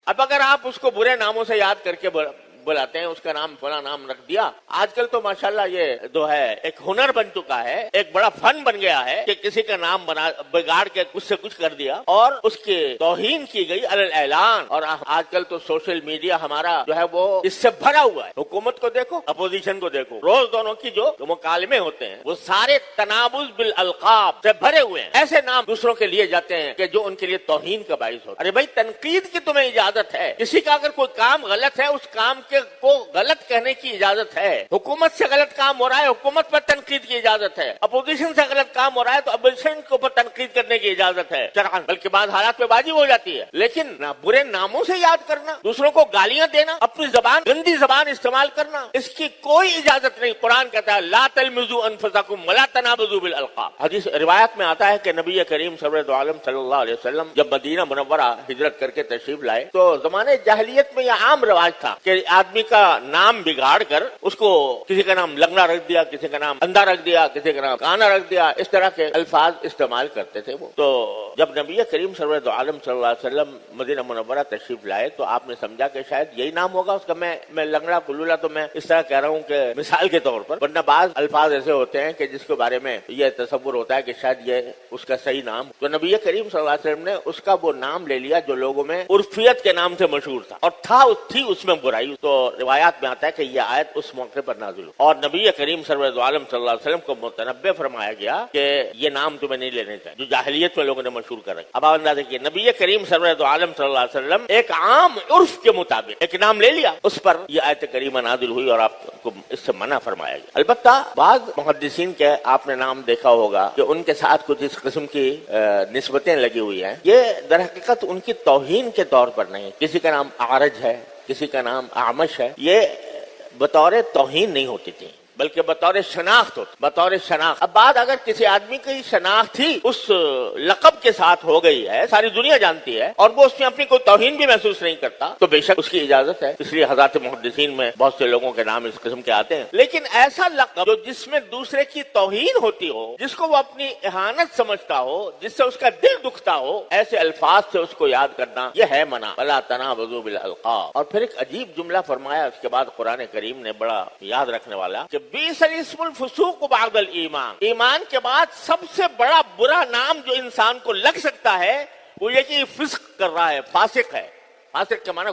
اب اگر آپ اس کو برے ناموں سے یاد کر کے بلاتے ہیں، اس کا نام فلاں نام رکھ دیا. آج کل تو ماشاءاللہ یہ جو ہے ایک ہنر بن چکا ہے، ایک بڑا فن بن گیا ہے کہ کسی کا نام بگاڑ کے کچھ سے کچھ کر دیا اور اس کی توہین کی گئی علی الاعلان. اور آج کل تو سوشل میڈیا ہمارا جو ہے وہ اس سے بھرا ہوا ہے. حکومت کو دیکھو، اپوزیشن کو دیکھو، روز دونوں کی جو مکالمے ہوتے ہیں وہ سارے تنابز بالالقاب سے بھرے ہوئے ہیں. ایسے نام دوسروں کے لیے جاتے ہیں کہ جو ان کے لیے توہین کا باعث ہوتا ہے. ارے بھائی، تنقید کی تمہیں اجازت ہے. کسی کا اگر کوئی کام غلط ہے، اس کام کو غلط کہنے کی اجازت ہے. حکومت سے غلط کام ہو رہا ہے، حکومت پر تنقید کی اجازت ہے. اپوزیشن سے غلط کام ہو رہا ہے تو اپوزیشن کے اوپر تنقید کرنے کی اجازت ہے شرعاً، بلکہ بعض حالات میں بازی ہو جاتی ہے. لیکن برے ناموں سے یاد کرنا، دوسروں کو گالیاں دینا، اپنی زبان، گندی زبان استعمال کرنا، اس کی کوئی اجازت نہیں. قرآن کہتا ہے لا تلمزوا انفسکم ولا تنابزوا بالالقاب. حدیث روایت میں آتا ہے کہ نبی کریم سرور دو عالم صلی اللہ علیہ وسلم جب مدینہ منورہ ہجرت کر کے تشریف لائے تو زمانے جاہلیت میں یہ عام رواج تھا کہ آدمی کا نام بگاڑ کر اس کو کسی کا نام لنگڑا رکھ دیا، کسی کا نام اندھا رکھ دیا، کسی کا نام کانا رکھ دیا. اس طرح کے الفاظ استعمال کرتے تھے وہ. تو جب نبی کریم صلی اللہ علیہ وسلم مدینہ منورہ تشریف لائے تو آپ نے سمجھا کہ شاید یہی نام ہوگا اس کا. میں لنگڑا کلولا تو میں اس طرح کہہ رہا ہوں کہ مثال کے طور پر، ورنہ بعض الفاظ ایسے ہوتے ہیں کہ جس کے بارے میں یہ تصور ہوتا ہے کہ شاید یہ اس کا صحیح نام. تو نبی کریم صلی اللہ علیہ وسلم نے اس کا وہ نام لے لیا جو لوگوں میں عرفیت کے نام سے مشہور تھا، اور تھی اس میں برائی. تو روایات میں آتا ہے کہ یہ آیت اس موقع پر نازل ہوئی اور نبی کریم صلی اللہ علیہ وسلم کو متنبہ فرمایا گیا کہ یہ نام تمہیں نہیں لینے چاہیے جو جاہلیت میں لوگوں نے مشہور کر رکھا. اب آپ اندازہ کیجیے، نبی کریم صلی اللہ علیہ وسلم ایک عام عرف کے مطابق ایک نام لے لیا، اس پر یہ آیت کریمہ نازل ہوئی اور آپ کو اس سے منع فرمایا گیا. البتہ بعض محدثین کے آپ نے نام دیکھا ہوگا کہ ان کے ساتھ کچھ اس قسم کی نسبتیں لگی ہوئی ہیں. یہ در حقیقت ان کی توہین کے طور پر نہیں. کسی کا نام عارج ہے، کسی کا نام اعمش ہے، یہ بطور توہین نہیں ہوتی تھی بلکہ بطور شناخت ہوتی، بطور شناخت. اب بات اگر کسی آدمی کی شناخت ہی اس لقب کے ساتھ ہو گئی ہے، ساری دنیا جانتی ہے، اور وہ اس میں اپنی کوئی توہین بھی محسوس نہیں کرتا، تو بے شک اس کی اجازت ہے. اس لیے حضرات محدثین میں بہت سے لوگوں کے نام اس قسم کے آتے ہیں. لیکن ایسا لقب جو جس میں دوسرے کی توہین ہوتی ہو، جس کو وہ اپنی اہانت سمجھتا ہو، جس سے اس کا دل دکھتا ہو، ایسے الفاظ سے اس کو یاد کرنا یہ ہے منع. ولا تنابزوا بالالقاب. اور پھر ایک عجیب جملہ فرمایا اس کے بعد قرآن کریم نے، بڑا یاد رکھنے والا، کہ بیس الاسم الفسوق بعد الایمان. ایمان کے بعد سب سے بڑا برا نام جو انسان کو لگ سکتا ہے وہ یہ کہ فسق کر رہا ہے، فاسق ہے. فاسق کے معنی